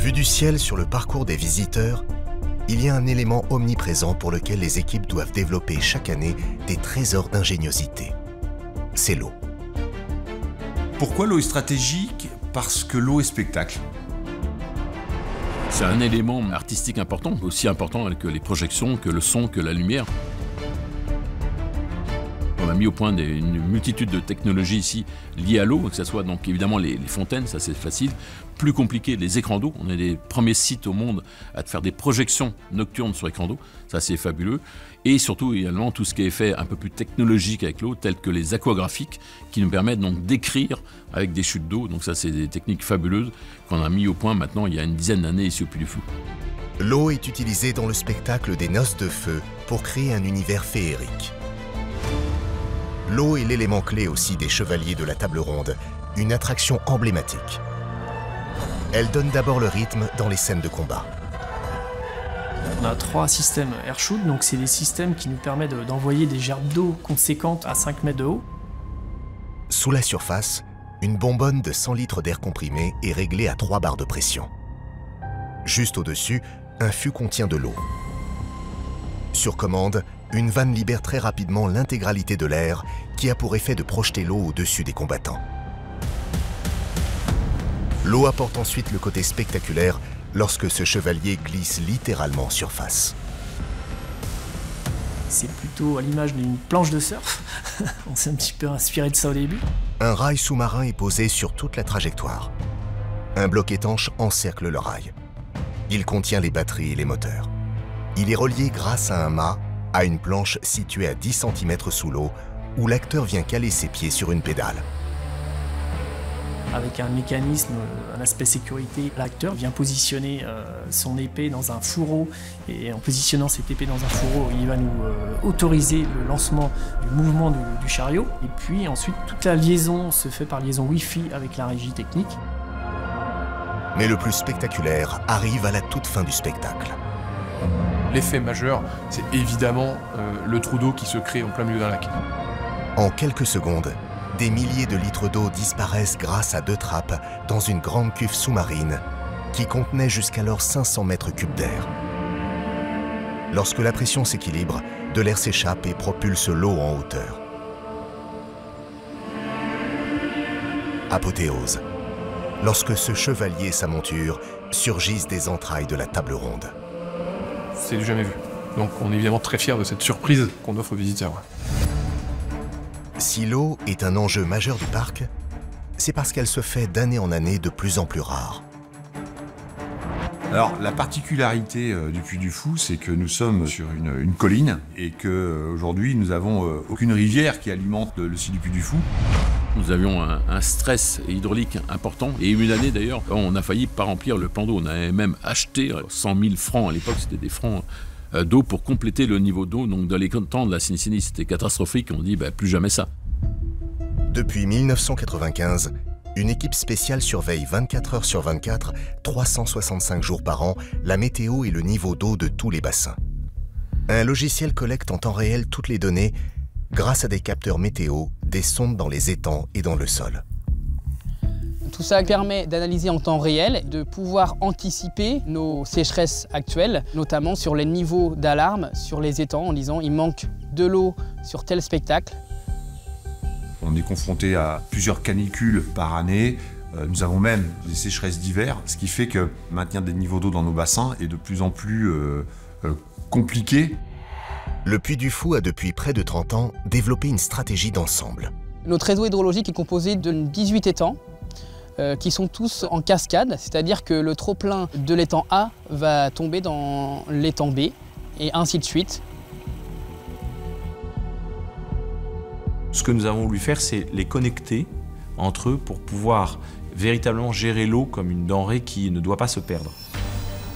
Vu du ciel sur le parcours des visiteurs, il y a un élément omniprésent pour lequel les équipes doivent développer chaque année des trésors d'ingéniosité. C'est l'eau. Pourquoi l'eau est stratégique? Parce que l'eau est spectacle. C'est un élément artistique important, aussi important que les projections, que le son, que la lumière. On a mis au point une multitude de technologies ici liées à l'eau, que ce soit donc évidemment les fontaines, ça c'est facile. Plus compliqué, les écrans d'eau. On est les premiers sites au monde à faire des projections nocturnes sur écran d'eau, ça c'est fabuleux. Et surtout également tout ce qui est fait un peu plus technologique avec l'eau, telles que les aquagraphiques, qui nous permettent donc d'écrire avec des chutes d'eau. Donc ça c'est des techniques fabuleuses qu'on a mis au point maintenant il y a une dizaine d'années ici au Puy du Fou. L'eau est utilisée dans le spectacle des Noces de Feu pour créer un univers féerique. L'eau est l'élément clé aussi des Chevaliers de la Table Ronde, une attraction emblématique. Elle donne d'abord le rythme dans les scènes de combat. On a 3 systèmes airshoot, donc c'est des systèmes qui nous permettent d'envoyer des gerbes d'eau conséquentes à 5 mètres de haut. Sous la surface, une bonbonne de 100 litres d'air comprimé est réglée à 3 bars de pression. Juste au-dessus, un fût contient de l'eau. Sur commande, une vanne libère très rapidement l'intégralité de l'air qui a pour effet de projeter l'eau au-dessus des combattants. L'eau apporte ensuite le côté spectaculaire lorsque ce chevalier glisse littéralement en surface. C'est plutôt à l'image d'une planche de surf. On s'est un petit peu inspiré de ça au début. Un rail sous-marin est posé sur toute la trajectoire. Un bloc étanche encercle le rail. Il contient les batteries et les moteurs. Il est relié grâce à un mât à une planche située à 10 cm sous l'eau où l'acteur vient caler ses pieds sur une pédale. Avec un mécanisme, un aspect sécurité, l'acteur vient positionner son épée dans un fourreau et en positionnant cette épée dans un fourreau, il va nous autoriser le lancement du mouvement du chariot. Et puis ensuite, toute la liaison se fait par liaison Wi-Fi avec la régie technique. Mais le plus spectaculaire arrive à la toute fin du spectacle. L'effet majeur, c'est évidemment le trou d'eau qui se crée en plein milieu d'un lac. En quelques secondes, des milliers de litres d'eau disparaissent grâce à 2 trappes dans une grande cuve sous-marine qui contenait jusqu'alors 500 mètres cubes d'air. Lorsque la pression s'équilibre, de l'air s'échappe et propulse l'eau en hauteur. Apothéose. Lorsque ce chevalier et sa monture surgissent des entrailles de la table ronde. C'est du jamais vu. Donc on est évidemment très fiers de cette surprise qu'on offre aux visiteurs. Si l'eau est un enjeu majeur du parc, c'est parce qu'elle se fait d'année en année de plus en plus rare. Alors la particularité du Puy du Fou, c'est que nous sommes sur une colline et qu'aujourd'hui nous n'avons aucune rivière qui alimente le site du Puy du Fou. Nous avions un stress hydraulique important et une année d'ailleurs, on a failli pas remplir le plan d'eau. On avait même acheté 100 000 francs à l'époque, c'était des francs d'eau pour compléter le niveau d'eau. Donc dans les temps de la Sinicini, c'était catastrophique. On dit plus jamais ça. Depuis 1995, une équipe spéciale surveille 24 heures sur 24, 365 jours par an, la météo et le niveau d'eau de tous les bassins. Un logiciel collecte en temps réel toutes les données grâce à des capteurs météo, des sondes dans les étangs et dans le sol. Tout ça permet d'analyser en temps réel, de pouvoir anticiper nos sécheresses actuelles, notamment sur les niveaux d'alarme sur les étangs, en disant il manque de l'eau sur tel spectacle. On est confronté à plusieurs canicules par année. Nous avons même des sécheresses d'hiver, ce qui fait que maintenir des niveaux d'eau dans nos bassins est de plus en plus compliqué. Le Puy du Fou a depuis près de 30 ans développé une stratégie d'ensemble. Notre réseau hydrologique est composé de 18 étangs qui sont tous en cascade, c'est-à-dire que le trop-plein de l'étang A va tomber dans l'étang B et ainsi de suite. Ce que nous avons voulu faire, c'est les connecter entre eux pour pouvoir véritablement gérer l'eau comme une denrée qui ne doit pas se perdre.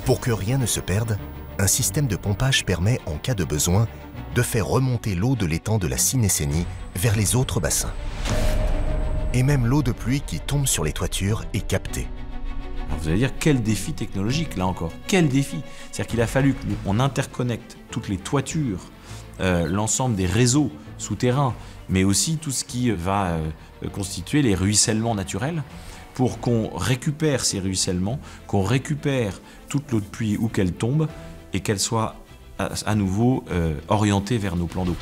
Pour que rien ne se perde, un système de pompage permet, en cas de besoin, de faire remonter l'eau de l'étang de la Sinécénie vers les autres bassins. Et même l'eau de pluie qui tombe sur les toitures est captée. Alors vous allez dire, quel défi technologique, là encore, quel défi! C'est-à-dire qu'il a fallu qu'on interconnecte toutes les toitures, l'ensemble des réseaux souterrains, mais aussi tout ce qui va constituer les ruissellements naturels, pour qu'on récupère ces ruissellements, qu'on récupère toute l'eau de pluie où qu'elle tombe et qu'elle soit à nouveau orientée vers nos plans d'eau.